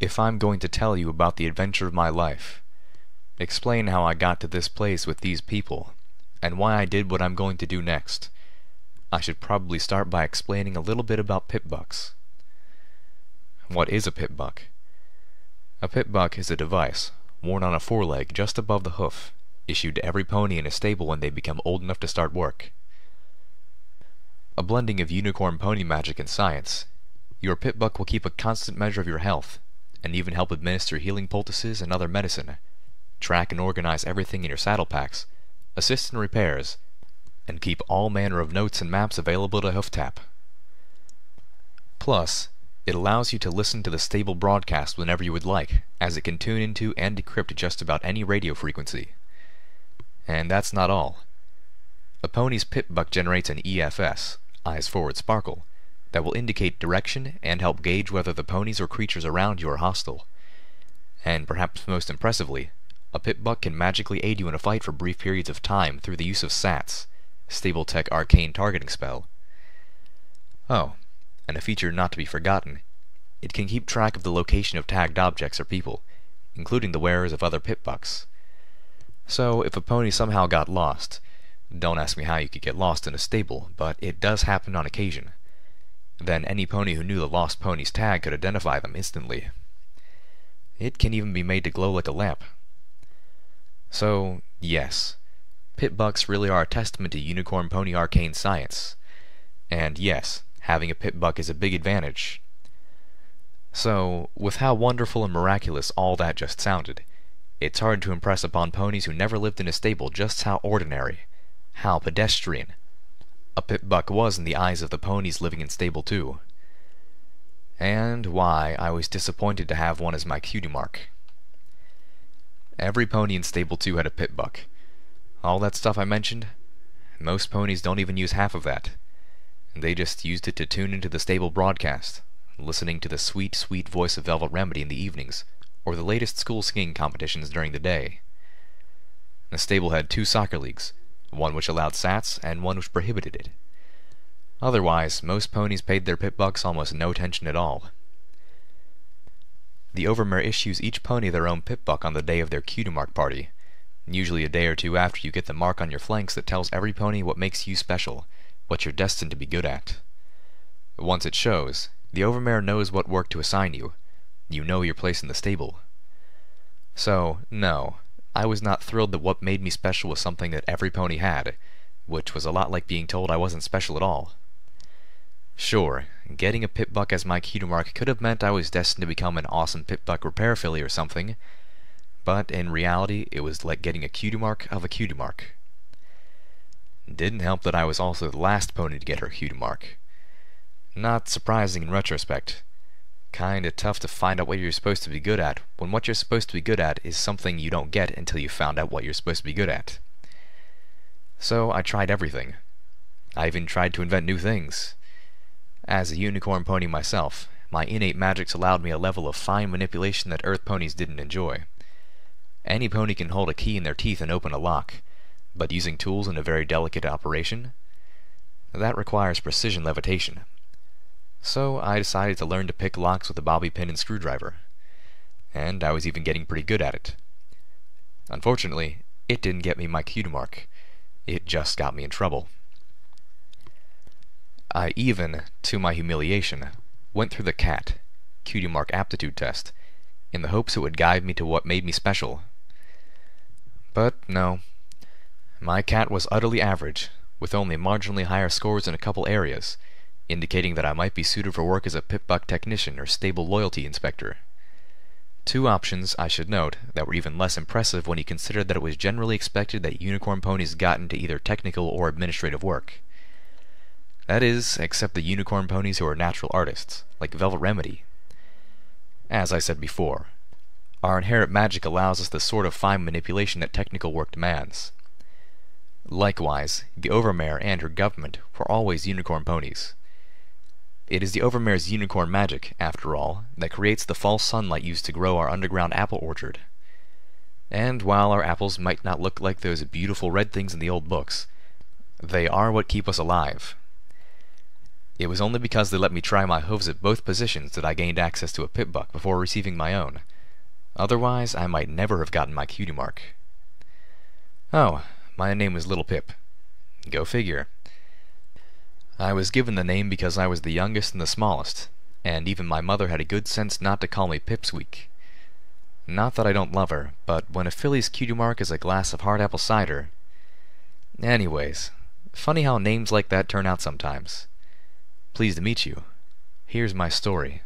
If I'm going to tell you about the adventure of my life, explain how I got to this place with these people, and why I did what I'm going to do next, I should probably start by explaining a little bit about pipbucks. What is a pipbuck? A pipbuck is a device, worn on a foreleg just above the hoof, issued to every pony in a stable when they become old enough to start work. A blending of unicorn pony magic and science, your pipbuck will keep a constant measure of your health, and even help administer healing poultices and other medicine, track and organize everything in your saddle packs, assist in repairs, and keep all manner of notes and maps available to hoof tap. Plus, it allows you to listen to the stable broadcast whenever you would like, as it can tune into and decrypt just about any radio frequency. And that's not all. A pony's pipbuck generates an EFS, eyes forward sparkle, that will indicate direction and help gauge whether the ponies or creatures around you are hostile. And perhaps most impressively, a pipbuck can magically aid you in a fight for brief periods of time through the use of SATs, Stable Tech Arcane Targeting Spell. Oh, and a feature not to be forgotten, it can keep track of the location of tagged objects or people, including the wearers of other pipbucks. So if a pony somehow got lost, don't ask me how you could get lost in a stable, but it does happen on occasion. Then any pony who knew the lost pony's tag could identify them instantly. It can even be made to glow like a lamp. So, yes, pipbucks really are a testament to unicorn pony arcane science. And yes, having a pipbuck is a big advantage. So, with how wonderful and miraculous all that just sounded, it's hard to impress upon ponies who never lived in a stable just how ordinary, how pedestrian, a pipbuck was in the eyes of the ponies living in stable 2. And why I was disappointed to have one as my cutie mark. Every pony in stable 2 had a pipbuck. All that stuff I mentioned, most ponies don't even use half of that. They just used it to tune into the stable broadcast, listening to the sweet, sweet voice of Velvet Remedy in the evenings, or the latest school singing competitions during the day. The stable had 2 soccer leagues, one which allowed SATs and one which prohibited it. Otherwise, most ponies paid their pipbucks almost no attention at all. The overmare issues each pony their own pipbuck on the day of their cutie mark party, usually a day or 2 after you get the mark on your flanks that tells every pony what makes you special, what you're destined to be good at. Once it shows, the overmare knows what work to assign you. You know your place in the stable. So, no, I was not thrilled that what made me special was something that every pony had, which was a lot like being told I wasn't special at all. Sure, getting a pipbuck as my cutie mark could have meant I was destined to become an awesome pipbuck repair filly or something, but in reality it was like getting a cutie mark of a cutie mark. Didn't help that I was also the last pony to get her cutie mark. Not surprising in retrospect. Kinda tough to find out what you're supposed to be good at, when what you're supposed to be good at is something you don't get until you found out what you're supposed to be good at. So I tried everything. I even tried to invent new things. As a unicorn pony myself, my innate magics allowed me a level of fine manipulation that Earth ponies didn't enjoy. Any pony can hold a key in their teeth and open a lock, but using tools in a very delicate operation? That requires precision levitation. So I decided to learn to pick locks with a bobby pin and screwdriver. And I was even getting pretty good at it. Unfortunately, it didn't get me my cutie mark. It just got me in trouble. I even, to my humiliation, went through the CAT, cutie mark aptitude test, in the hopes it would guide me to what made me special. But no. My cat was utterly average, with only marginally higher scores in a couple areas, indicating that I might be suited for work as a pipbuck technician or stable loyalty inspector. 2 options, I should note, that were even less impressive when you consider that it was generally expected that unicorn ponies got into either technical or administrative work. That is, except the unicorn ponies who are natural artists, like Velvet Remedy. As I said before, our inherent magic allows us the sort of fine manipulation that technical work demands. Likewise, the Overmare and her government were always unicorn ponies. It is the Overmare's unicorn magic, after all, that creates the false sunlight used to grow our underground apple orchard. And while our apples might not look like those beautiful red things in the old books, they are what keep us alive. It was only because they let me try my hooves at both positions that I gained access to a pipbuck before receiving my own. Otherwise, I might never have gotten my cutie mark. Oh, my name was Little Pip. Go figure. I was given the name because I was the youngest and the smallest, and even my mother had a good sense not to call me Pipsqueak. Not that I don't love her, but when a filly's cutie mark is a glass of hard apple cider... Anyways, funny how names like that turn out sometimes. Pleased to meet you. Here's my story.